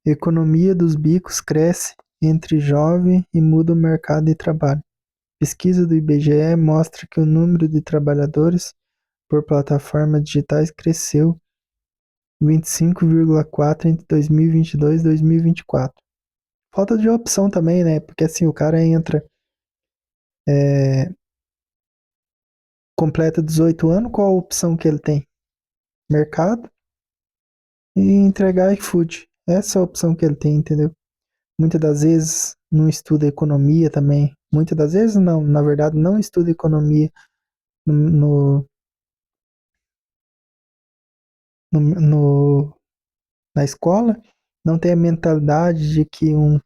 Economia dos bicos cresce entre jovem e muda o mercado de trabalho. Pesquisa do IBGE mostra que o número de trabalhadores por plataformas digitais cresceu 25,4 entre 2022 e 2024. Falta de opção também, né? Porque assim, o cara entra, completa 18 anos, qual a opção que ele tem? Mercado e entregar iFood. Essa é a opção que ele tem, entendeu? Muitas das vezes não estuda economia também. Muitas das vezes não, na verdade não estuda economia no, no, no- na escola, não tem a mentalidade de que um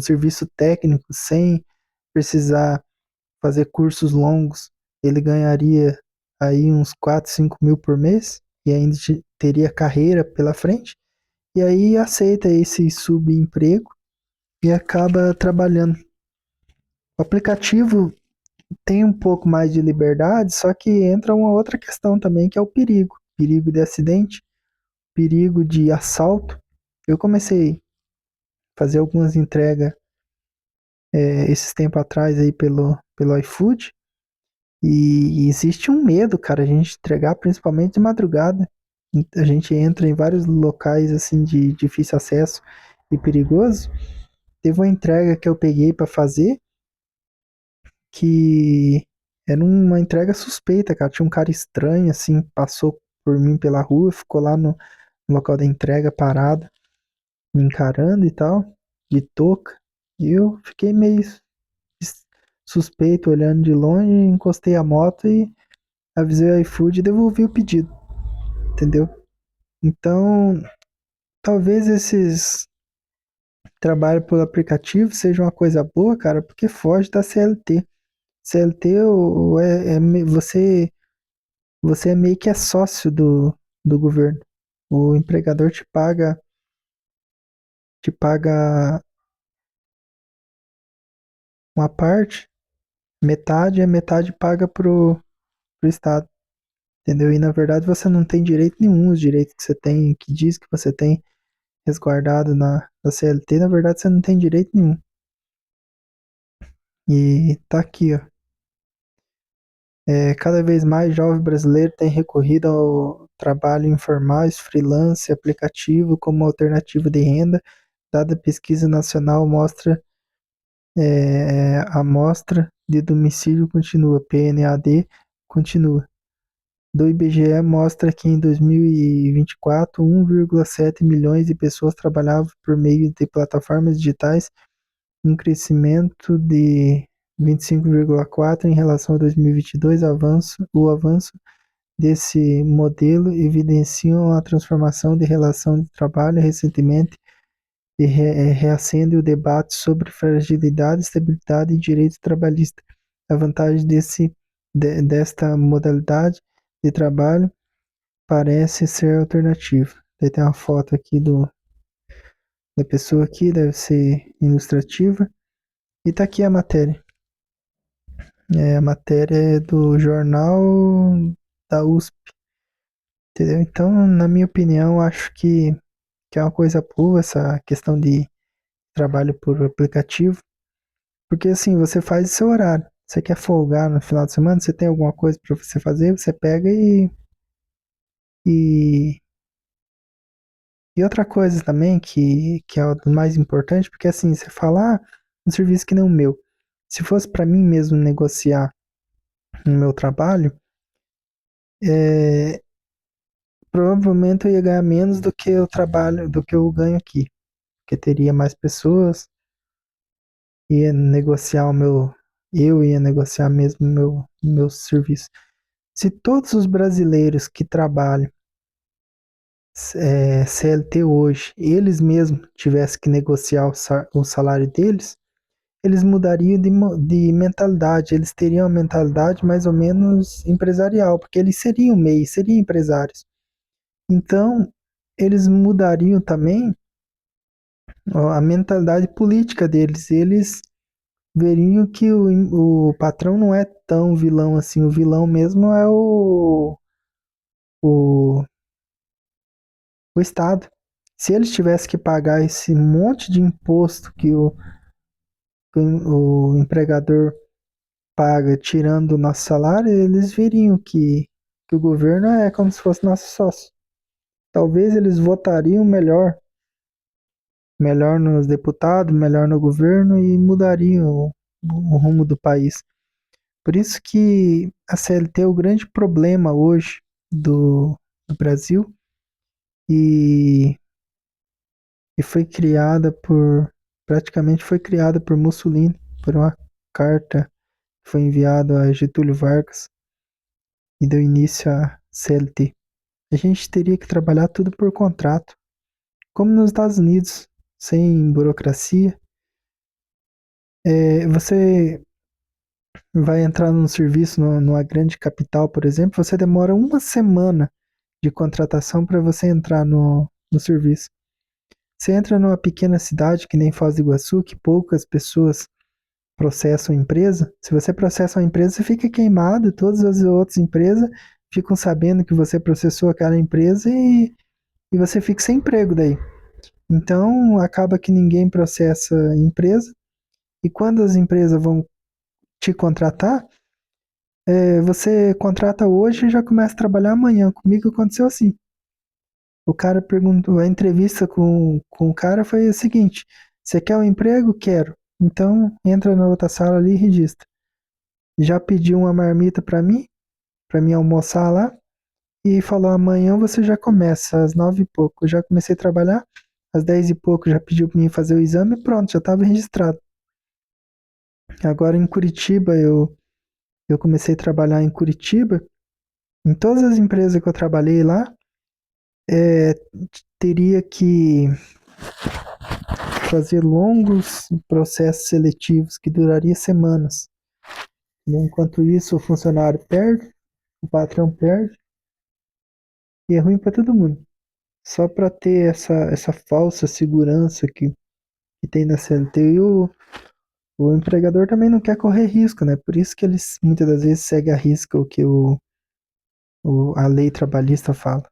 serviço técnico sem precisar fazer cursos longos, ele ganharia aí uns 4, 5 mil por mês e ainda teria carreira pela frente. E aí aceita esse subemprego e acaba trabalhando. O aplicativo tem um pouco mais de liberdade, só que entra uma outra questão também, que é o perigo. Perigo de acidente, perigo de assalto. Eu comecei a fazer algumas entregas esses tempos atrás aí pelo iFood, e existe um medo, cara, a gente entregar principalmente de madrugada. A gente entra em vários locais assim de difícil acesso e perigoso. Teve uma entrega que eu peguei para fazer que era uma entrega suspeita, cara. Tinha um cara estranho, assim, passou por mim pela rua, ficou lá no local da entrega parado, me encarando e tal, de touca. E eu fiquei meio suspeito, olhando de longe, encostei a moto e avisei o iFood e devolvi o pedido, entendeu? Então, talvez esses trabalhos por aplicativo sejam uma coisa boa, cara, porque foge da CLT. CLT você é meio que sócio do governo. O empregador te paga uma parte, metade, a metade paga pro Estado, entendeu? E na verdade você não tem direito nenhum, os direitos que você tem, que diz que você tem resguardado na CLT, na verdade você não tem direito nenhum. E tá aqui, ó. Cada vez mais jovem brasileiro tem recorrido ao trabalho informal, freelance, aplicativo como alternativa de renda. Dada pesquisa nacional mostra a amostra de domicílio continua, PNAD continua. Do IBGE mostra que em 2024, 1,7 milhões de pessoas trabalhavam por meio de plataformas digitais, um crescimento de 25,4 em relação a 2022. O avanço desse modelo evidenciam a transformação de relação de trabalho recentemente e reacende o debate sobre fragilidade, estabilidade e direito trabalhista. A vantagem desta modalidade de trabalho parece ser alternativa. Daí tem uma foto aqui da pessoa aqui, deve ser ilustrativa. E tá aqui a matéria. A matéria é do jornal da USP, entendeu? Então, na minha opinião, acho que é uma coisa boa essa questão de trabalho por aplicativo. Porque assim, você faz o seu horário. Você quer folgar no final de semana, você tem alguma coisa para você fazer, você pega e. E outra coisa também que é o mais importante, porque assim, você fala, um serviço que nem o meu. Se fosse para mim mesmo negociar no meu trabalho, é, provavelmente eu ia ganhar menos do que eu trabalho, do que eu ganho aqui. Porque teria mais pessoas, ia negociar eu ia negociar mesmo meu serviço. Se todos os brasileiros que trabalham CLT hoje, eles mesmos tivessem que negociar o salário deles, eles mudariam de mentalidade, eles teriam uma mentalidade mais ou menos empresarial, porque eles seriam MEI, seriam empresários. Então, eles mudariam também a mentalidade política deles, eles veriam que o patrão não é tão vilão assim, o vilão mesmo é o, o Estado. Se eles tivessem que pagar esse monte de imposto que o empregador paga tirando o nosso salário, eles veriam que o governo é como se fosse nosso sócio. Talvez eles votariam melhor nos deputados, melhor no governo e mudariam o rumo do país. Por isso que a CLT é o grande problema hoje do Brasil e, e foi criada praticamente foi criada por Mussolini, por uma carta que foi enviada a Getúlio Vargas e deu início à CLT. A gente teria que trabalhar tudo por contrato, como nos Estados Unidos, sem burocracia. Você vai entrar num serviço numa grande capital, por exemplo, você demora uma semana de contratação para você entrar no serviço. Você entra numa pequena cidade que nem Foz do Iguaçu, que poucas pessoas processam a empresa. Se você processa uma empresa, você fica queimado, todas as outras empresas ficam sabendo que você processou aquela empresa e você fica sem emprego daí. Então, acaba que ninguém processa a empresa e quando as empresas vão te contratar, você contrata hoje e já começa a trabalhar amanhã. Comigo aconteceu assim. O cara perguntou, a entrevista com o cara foi o seguinte: você quer um emprego? Quero. Então entra na outra sala ali e registra. Já pediu uma marmita para mim almoçar lá, e falou: amanhã você já começa, às 9h pouco. Eu já comecei a trabalhar, às 10h pouco já pediu para mim fazer o exame e pronto, já estava registrado. Agora em Curitiba, eu comecei a trabalhar em Curitiba. Em todas as empresas que eu trabalhei lá, é, teria que fazer longos processos seletivos que duraria semanas. E enquanto isso, o funcionário perde, o patrão perde, e é ruim para todo mundo. Só para ter essa falsa segurança que tem na CLT. E o empregador também não quer correr risco, né? Por isso que eles muitas das vezes seguem a risca o que a lei trabalhista fala.